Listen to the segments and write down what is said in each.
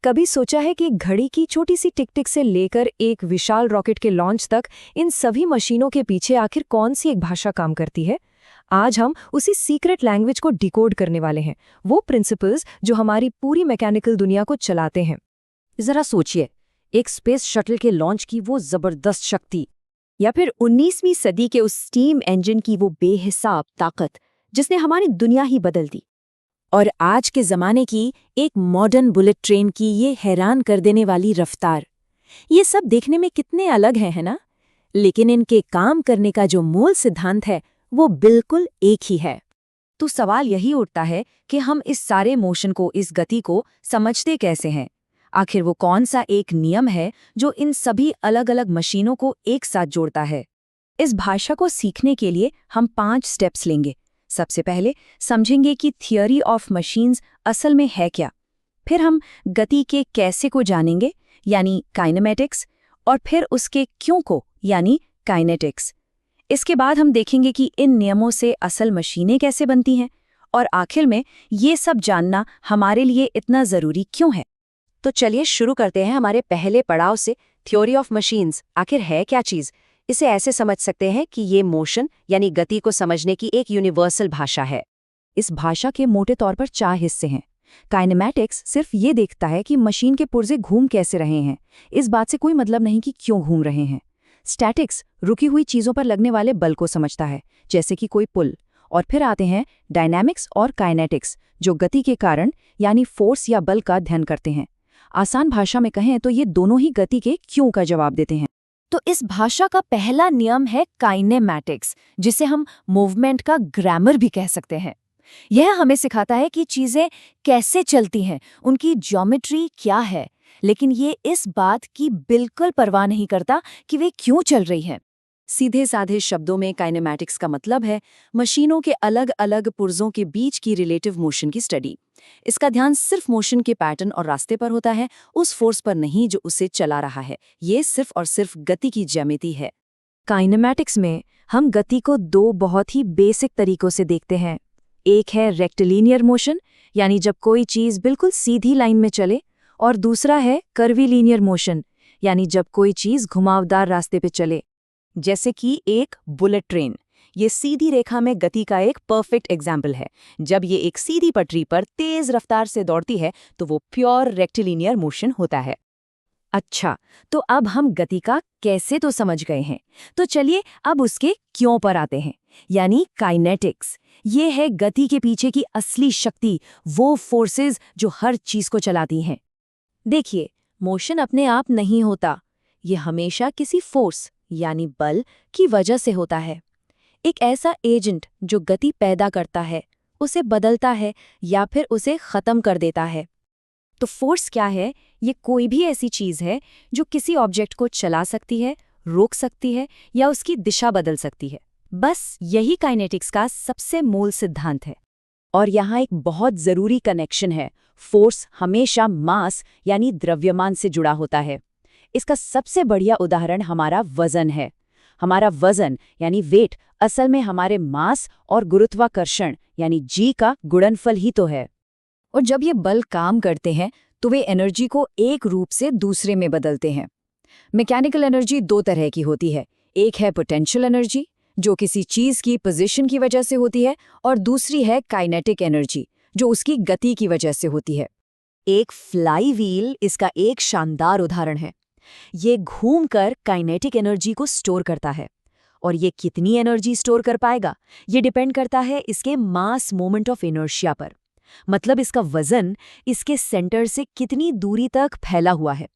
कभी सोचा है कि घड़ी की छोटी सी टिक टिक से लेकर एक विशाल रॉकेट के लॉन्च तक इन सभी मशीनों के पीछे आखिर कौन सी एक भाषा काम करती है? आज हम उसी सीक्रेट लैंग्वेज को डिकोड करने वाले हैं, वो प्रिंसिपल्स जो हमारी पूरी मैकेनिकल दुनिया को चलाते हैं। जरा सोचिए, एक स्पेस शटल के लॉन्च की वो जबरदस्त शक्ति, या फिर 19वीं सदी के उस स्टीम इंजन की वो बेहिसाब ताकत जिसने हमारी दुनिया ही बदल दी। और आज के ज़माने की एक मॉडर्न बुलेट ट्रेन की ये हैरान कर देने वाली रफ्तार। ये सब देखने में कितने अलग हैं, है ना? लेकिन इनके काम करने का जो मूल सिद्धांत है वो बिल्कुल एक ही है। तो सवाल यही उठता है कि हम इस सारे मोशन को, इस गति को समझते कैसे हैं? आखिर वो कौन सा एक नियम है जो इन सभी अलग अलग मशीनों को एक साथ जोड़ता है? इस भाषा को सीखने के लिए हम 5 स्टेप्स लेंगे। सबसे पहले समझेंगे कि थियरी ऑफ मशीन्स असल में है क्या। फिर हम गति के कैसे को जानेंगे, यानी काइनेमेटिक्स, और फिर उसके क्यों को, यानी काइनेटिक्स। इसके बाद हम देखेंगे कि इन नियमों से असल मशीनें कैसे बनती हैं, और आखिर में ये सब जानना हमारे लिए इतना ज़रूरी क्यों है। तो चलिए शुरू करते हैं हमारे पहले पड़ाव से। थ्योरी ऑफ मशीन्स आखिर है क्या चीज़? इसे ऐसे समझ सकते हैं कि ये मोशन यानी गति को समझने की एक यूनिवर्सल भाषा है। इस भाषा के मोटे तौर पर 4 हिस्से हैं। काइनेमैटिक्स सिर्फ ये देखता है कि मशीन के पुर्जे घूम कैसे रहे हैं, इस बात से कोई मतलब नहीं कि क्यों घूम रहे हैं। स्टैटिक्स रुकी हुई चीज़ों पर लगने वाले बल को समझता है, जैसे कि कोई पुल। और फिर आते हैं डायनामिक्स और काइनेटिक्स, जो गति के कारण यानी फोर्स या बल का अध्ययन करते हैं। आसान भाषा में कहें तो ये दोनों ही गति के क्यों का जवाब देते हैं। तो इस भाषा का पहला नियम है काइनेमैटिक्स, जिसे हम मूवमेंट का ग्रामर भी कह सकते हैं। यह हमें सिखाता है कि चीज़ें कैसे चलती हैं, उनकी ज्योमेट्री क्या है, लेकिन ये इस बात की बिल्कुल परवाह नहीं करता कि वे क्यों चल रही हैं। सीधे साधे शब्दों में काइनेमैटिक्स का मतलब है मशीनों के अलग अलग पुर्जों के बीच की रिलेटिव मोशन की स्टडी। इसका ध्यान सिर्फ मोशन के पैटर्न और रास्ते पर होता है, उस फोर्स पर नहीं जो उसे चला रहा है। ये सिर्फ और सिर्फ गति की ज्यामिति है। काइनेमैटिक्स में हम गति को 2 बहुत ही बेसिक तरीकों से देखते हैं। एक है रेक्टिलिनियर मोशन, यानी जब कोई चीज़ बिल्कुल सीधी लाइन में चले, और दूसरा है कर्वीलिनियर मोशन, यानी जब कोई चीज़ घुमावदार रास्ते पे चले। जैसे कि एक बुलेट ट्रेन, ये सीधी रेखा में गति का एक परफेक्ट एग्जाम्पल है। जब ये एक सीधी पटरी पर तेज रफ्तार से दौड़ती है तो वो प्योर रेक्टिलिनियर मोशन होता है। अच्छा, तो अब हम गति का कैसे तो समझ गए हैं, तो चलिए अब उसके क्यों पर आते हैं, यानी काइनेटिक्स। ये है गति के पीछे की असली शक्ति, वो फोर्सेस जो हर चीज को चलाती हैं। देखिए, मोशन अपने आप नहीं होता, ये हमेशा किसी फोर्स यानी बल की वजह से होता है। एक ऐसा एजेंट जो गति पैदा करता है, उसे बदलता है या फिर उसे खत्म कर देता है। तो फोर्स क्या है? ये कोई भी ऐसी चीज है जो किसी ऑब्जेक्ट को चला सकती है, रोक सकती है या उसकी दिशा बदल सकती है। बस यही काइनेटिक्स का सबसे मूल सिद्धांत है। और यहाँ एक बहुत ज़रूरी कनेक्शन है। फोर्स हमेशा मास यानी द्रव्यमान से जुड़ा होता है। इसका सबसे बढ़िया उदाहरण हमारा वजन है। हमारा वजन यानी वेट असल में हमारे मास और गुरुत्वाकर्षण यानी जी का गुणनफल ही तो है। और जब ये बल काम करते हैं तो वे एनर्जी को एक रूप से दूसरे में बदलते हैं। मैकेनिकल एनर्जी 2 तरह की होती है। एक है पोटेंशियल एनर्जी, जो किसी चीज़ की पोजीशन की वजह से होती है, और दूसरी है काइनेटिक एनर्जी, जो उसकी गति की वजह से होती है। एक फ्लाई व्हील इसका एक शानदार उदाहरण है। ये घूमकर काइनेटिक एनर्जी को स्टोर करता है, और ये कितनी एनर्जी स्टोर कर पाएगा ये डिपेंड करता है इसके मास मोमेंट ऑफ इनर्शिया पर। मतलब इसका वजन इसके सेंटर से कितनी दूरी तक फैला हुआ है।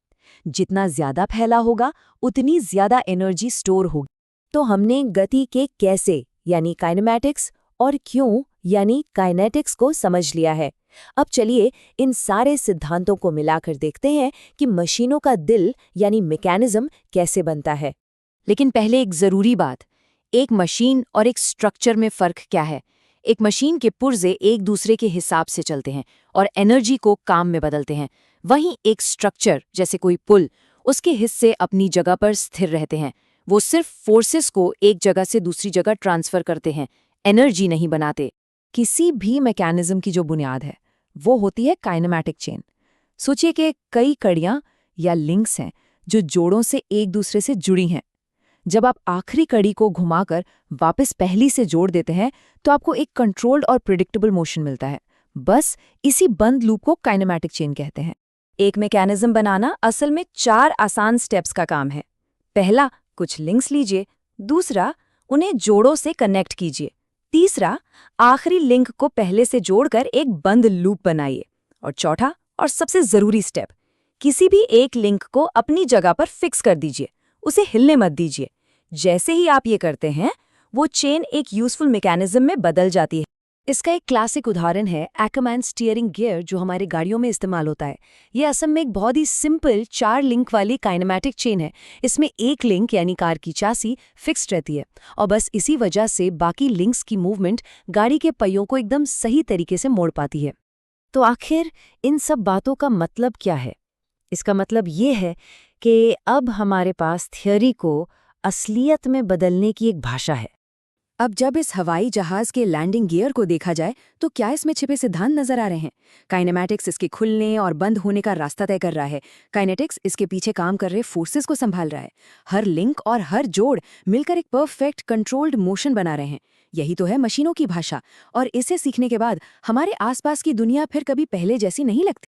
जितना ज्यादा फैला होगा उतनी ज्यादा एनर्जी स्टोर होगी। तो हमने गति के कैसे यानी काइनेमैटिक्स और क्यों यानी काइनेटिक्स को समझ लिया है। अब चलिए इन सारे सिद्धांतों को मिलाकर देखते हैं कि मशीनों का दिल यानी मैकेनिज्म कैसे बनता है। लेकिन पहले एक ज़रूरी बात, एक मशीन और एक स्ट्रक्चर में फ़र्क क्या है। एक मशीन के पुर्जे एक दूसरे के हिसाब से चलते हैं और एनर्जी को काम में बदलते हैं। वहीं एक स्ट्रक्चर जैसे कोई पुल, उसके हिस्से अपनी जगह पर स्थिर रहते हैं। वो सिर्फ फोर्सेस को एक जगह से दूसरी जगह ट्रांसफ़र करते हैं, एनर्जी नहीं बनाते। किसी भी मैकेनिज्म की जो बुनियाद है वो होती है काइनेमैटिक चेन। सोचिए कि कई कड़ियां या लिंक्स हैं जो जोड़ों से एक दूसरे से जुड़ी हैं। जब आप आखिरी कड़ी को घुमाकर वापस पहली से जोड़ देते हैं तो आपको एक कंट्रोल्ड और प्रिडिक्टेबल मोशन मिलता है। बस इसी बंद लूप को काइनेमैटिक चेन कहते हैं। एक मैकेनिज्म बनाना असल में 4 आसान स्टेप्स का काम है। पहला, कुछ लिंक्स लीजिए। दूसरा, उन्हें जोड़ों से कनेक्ट कीजिए। तीसरा, आखिरी लिंक को पहले से जोड़कर एक बंद लूप बनाइए। और चौथा और सबसे जरूरी स्टेप, किसी भी एक लिंक को अपनी जगह पर फिक्स कर दीजिए, उसे हिलने मत दीजिए। जैसे ही आप ये करते हैं, वो चेन एक यूजफुल मैकेनिज्म में बदल जाती है। इसका एक क्लासिक उदाहरण है एक्मैन स्टीयरिंग गियर, जो हमारे गाड़ियों में इस्तेमाल होता है। ये असल में एक बहुत ही सिंपल 4 लिंक वाली काइनेमैटिक चेन है। इसमें एक लिंक यानी कार की चासी फिक्स्ड रहती है और बस इसी वजह से बाकी लिंक्स की मूवमेंट गाड़ी के पहियों को एकदम सही तरीके से मोड़ पाती है। तो आखिर इन सब बातों का मतलब क्या है? इसका मतलब ये है कि अब हमारे पास थ्योरी को असलियत में बदलने की एक भाषा है। अब जब इस हवाई जहाज के लैंडिंग गियर को देखा जाए तो क्या इसमें छिपे सिद्धांत नजर आ रहे हैं? काइनेमैटिक्स इसके खुलने और बंद होने का रास्ता तय कर रहा है। काइनेटिक्स इसके पीछे काम कर रहे फोर्सेस को संभाल रहा है। हर लिंक और हर जोड़ मिलकर एक परफेक्ट कंट्रोल्ड मोशन बना रहे हैं। यही तो है मशीनों की भाषा, और इसे सीखने के बाद हमारे आसपास की दुनिया फिर कभी पहले जैसी नहीं लगती।